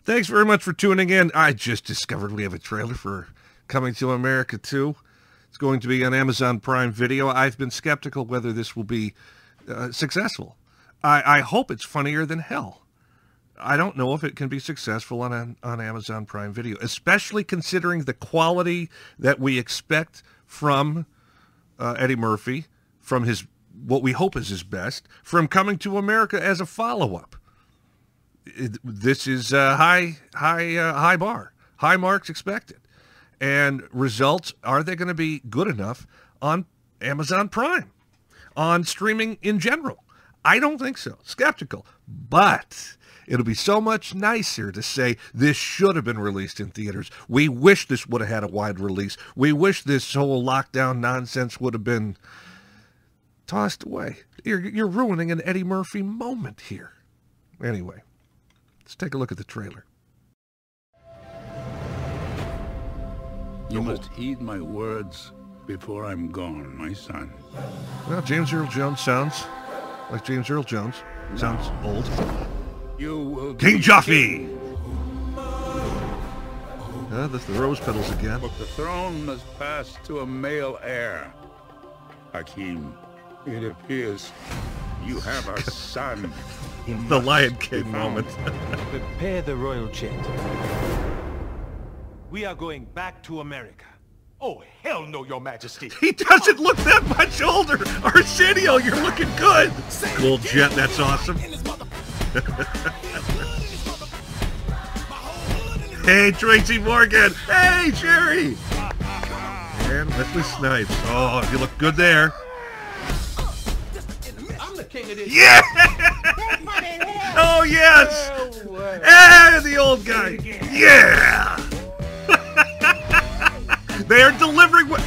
Thanks very much for tuning in. I just discovered we have a trailer for Coming to America 2. It's going to be on Amazon Prime Video. I've been skeptical whether this will be successful. I hope it's funnier than hell. I don't know if it can be successful on Amazon Prime Video, especially considering the quality that we expect from Eddie Murphy, from his what we hope is his best, from Coming to America as a follow-up. This is high bar, high marks expected, and results, are they going to be good enough on Amazon Prime, on streaming in general? I don't think so. Skeptical, but it'll be so much nicer to say this should have been released in theaters. We wish this would have had a wide release. We wish this whole lockdown nonsense would have been tossed away. You're ruining an Eddie Murphy moment here. Anyway. Let's take a look at the trailer. You must heed my words before I'm gone, my son. Well, James Earl Jones sounds like James Earl Jones. Sounds old. You will King Joffrey! That's the rose petals again. But the throne must pass to a male heir. Hakim, it appears you have a son. The Lion King moment. Prepare the royal jet. We are going back to America. Oh, hell no, your majesty. He doesn't look that much older. Arsenio, you're looking good. Cool jet, that's awesome. Hey, Tracy Morgan. Hey, Jerry. And Wesley Snipes. Oh, you look good there. Yeah! Oh, yes! And the old guy. Yeah! They are delivering what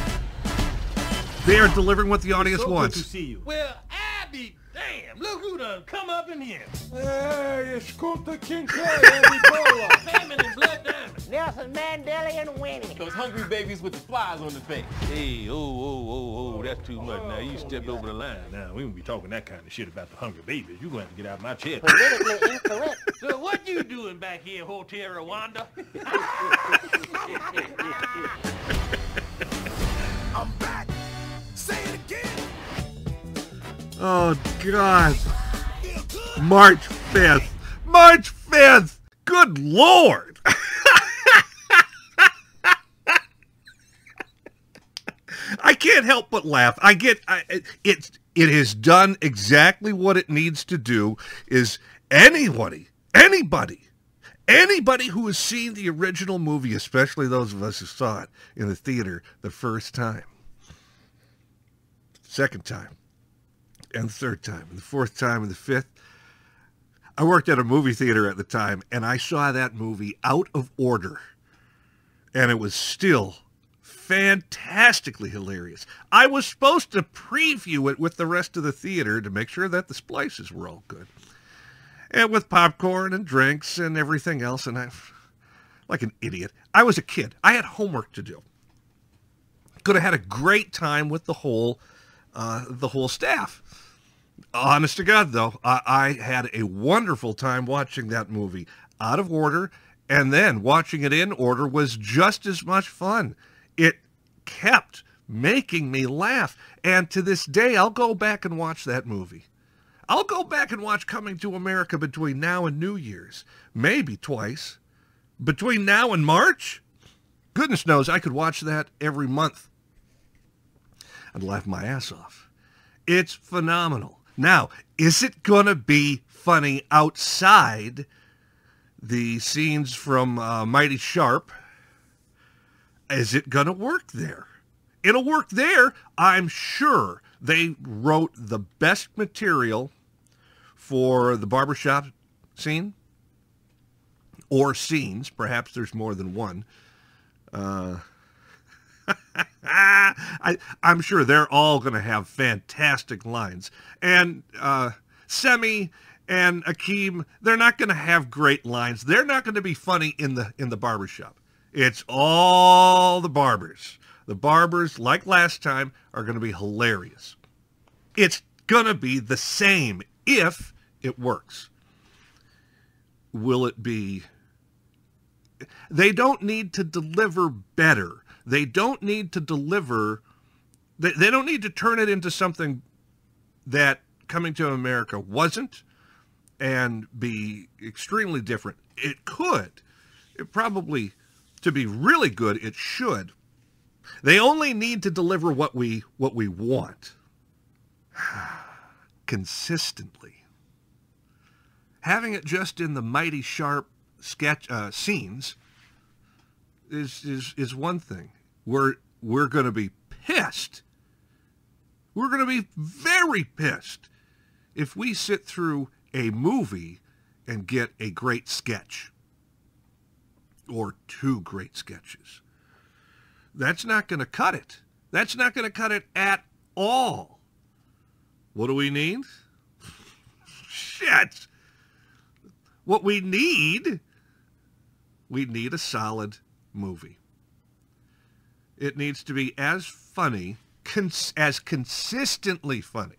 the audience wants. Good to see you. Well, I be damn. Look who done come up in here. Hey, it's Kunta King Famine and Blood Diamond. Nelson Mandela and Winnie. Those hungry babies with the flies on the face. Hey, oh, that's too much. Now, you stepped over the line. Now, we won't be talking that kind of shit about the hungry babies. You're going to have to get out of my chair. Politically incorrect. So what you doing back here, Hotel Rwanda? I'm back. Say it again. Oh, God. March 5th. March 5th. Good Lord. I can't help but laugh. It has done exactly what it needs to do. Is anybody who has seen the original movie, especially those of us who saw it in the theater the first time, second time, and the third time, and the fourth time, and the fifth. I worked at a movie theater at the time, and I saw that movie out of order, and it was still fantastically hilarious. I was supposed to preview it with the rest of the theater to make sure that the splices were all good, and with popcorn and drinks and everything else, and I, like an idiot, I was a kid. I had homework to do. Could have had a great time with the whole staff. Honest to God, though, I had a wonderful time watching that movie out of order, and then watching it in order was just as much fun. It kept making me laugh, and to this day, I'll go back and watch that movie. I'll go back and watch Coming to America between now and New Year's, maybe twice. Between now and March, goodness knows I could watch that every month. I'd laugh my ass off. It's phenomenal. Now, is it going to be funny outside the scenes from Mighty Sharp? Is it going to work there? It'll work there. I'm sure they wrote the best material for the barbershop scene, or scenes. Perhaps there's more than one. I'm sure they're all going to have fantastic lines. And Semi and Akeem, they're not going to have great lines. They're not going to be funny in the barbershop. It's all the barbers. The barbers, like last time, are going to be hilarious. It's going to be the same if it works. Will it be They don't need to deliver better. They don't need to deliver, they don't need to turn it into something that Coming to America wasn't and be extremely different. It could. It probably, to be really good, it should. They only need to deliver what we want. Consistently. Having it just in the mighty sharp sketch scenes is one thing. We're going to be pissed. We're going to be very pissed if we sit through a movie and get a great sketch or two great sketches. That's not going to cut it. That's not going to cut it at all. What do we need? Shit. What we need a solid movie. It needs to be as funny, as consistently funny.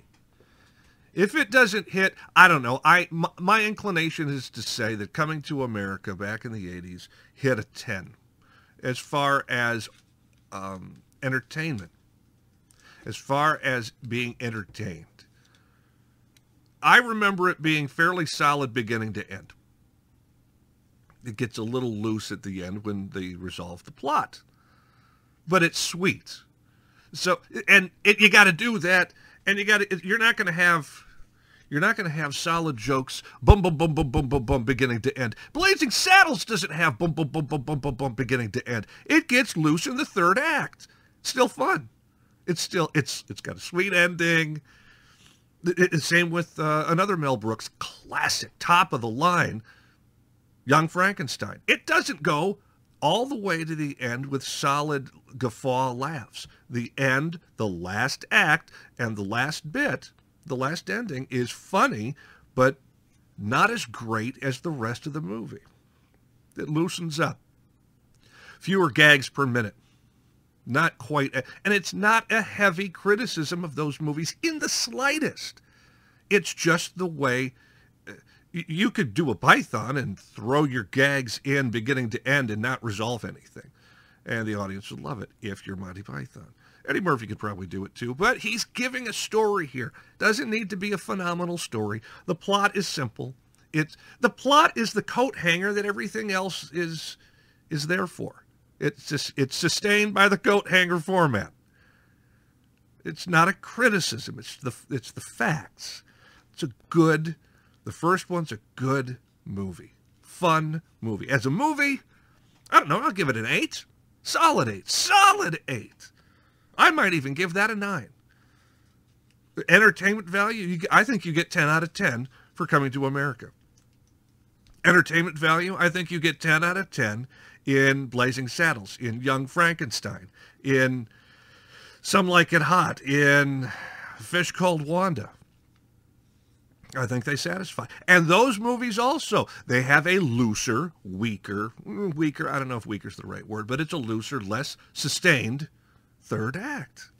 If it doesn't hit, I don't know. My inclination is to say that Coming to America back in the 80s hit a 10 as far as entertainment, as far as being entertained. I remember it being fairly solid beginning to end. It gets a little loose at the end when they resolve the plot, but it's sweet. So, you got to do that, and you're not going to have solid jokes, bum bum bum bum bum bum bum beginning to end. Blazing Saddles doesn't have bum bum bum bum bum bum bum beginning to end. It gets loose in the third act. Still fun. It's got a sweet ending. Same with another Mel Brooks classic, top of the line, Young Frankenstein. It doesn't go all the way to the end with solid guffaw laughs. The end, the last act, and the last bit, the last ending is funny, but not as great as the rest of the movie. It loosens up. Fewer gags per minute. Not quite, and it's not a heavy criticism of those movies in the slightest. It's just the way you could do a Python and throw your gags in beginning to end and not resolve anything. And the audience would love it if you're Monty Python. Eddie Murphy could probably do it too, but he's giving a story here. Doesn't need to be a phenomenal story. The plot is simple. The plot is the coat hanger that everything else is there for. It's sustained by the coat hanger format. It's not a criticism. It's the facts. The first one's a good movie. Fun movie. As a movie, I don't know, I'll give it an 8. Solid 8. Solid 8. I might even give that a 9. Entertainment value, I think you get 10 out of 10 for Coming to America. Entertainment value, I think you get 10 out of 10 in Blazing Saddles, in Young Frankenstein, in Some Like It Hot, in Fish Called Wanda. I think they satisfy. And those movies also, they have a looser, weaker, I don't know if weaker is the right word, but it's a looser, less sustained third act.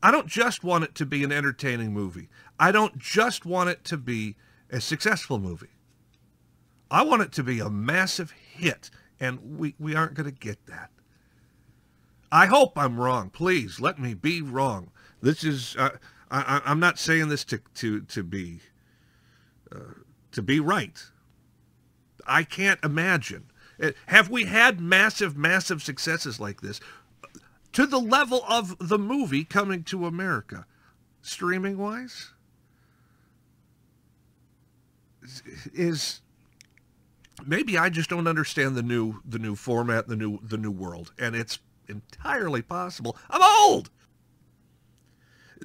I don't just want it to be an entertaining movie. I don't just want it to be a successful movie. I want it to be a massive hit, and we aren't going to get that. I hope I'm wrong. Please let me be wrong. This is I'm not saying this to be right. I can't imagine. Have we had massive successes like this to the level of the movie Coming to America, streaming wise? Is maybe I just don't understand the new format, the new world, and it's entirely possible. I'm old.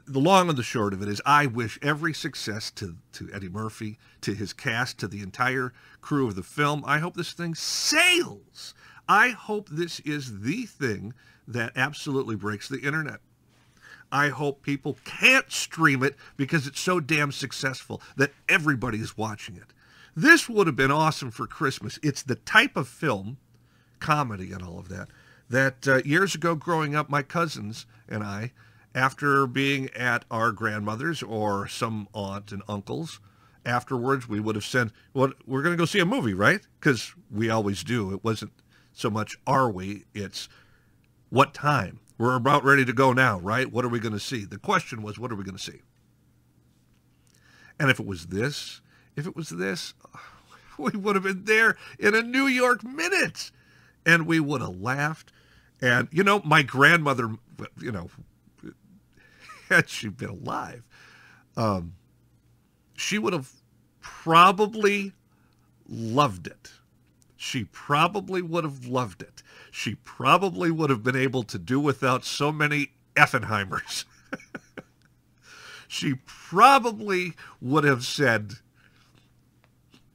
The long and the short of it is I wish every success to Eddie Murphy, to his cast, to the entire crew of the film. I hope this thing sails. I hope this is the thing that absolutely breaks the internet. I hope people can't stream it because it's so damn successful that everybody is watching it. This would have been awesome for Christmas. It's the type of film, comedy and all of that, that years ago growing up, my cousins and I, after being at our grandmother's or some aunt and uncles, afterwards we would have said, well, we're going to go see a movie, right? Because we always do. It wasn't, so much are we. It's what time. We're about ready to go now, right? What are we going to see? The question was, what are we going to see? And if it was this, we would have been there in a New York minute. And we would have laughed. And, you know, my grandmother, you know, had she been alive, she would have probably loved it. She probably would have loved it. She probably would have been able to do without so many Effenheimers. She probably would have said,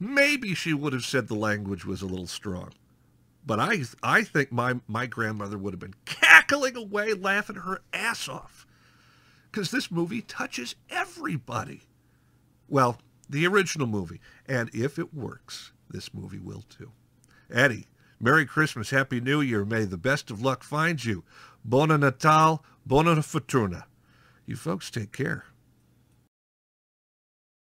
maybe she would have said the language was a little strong. But I think my grandmother would have been cackling away, laughing her ass off. Because this movie touches everybody. Well, the original movie. And if it works, this movie will too. Eddie, Merry Christmas, Happy New Year. May the best of luck find you. Buona Natal, Buona Fortuna. You folks take care.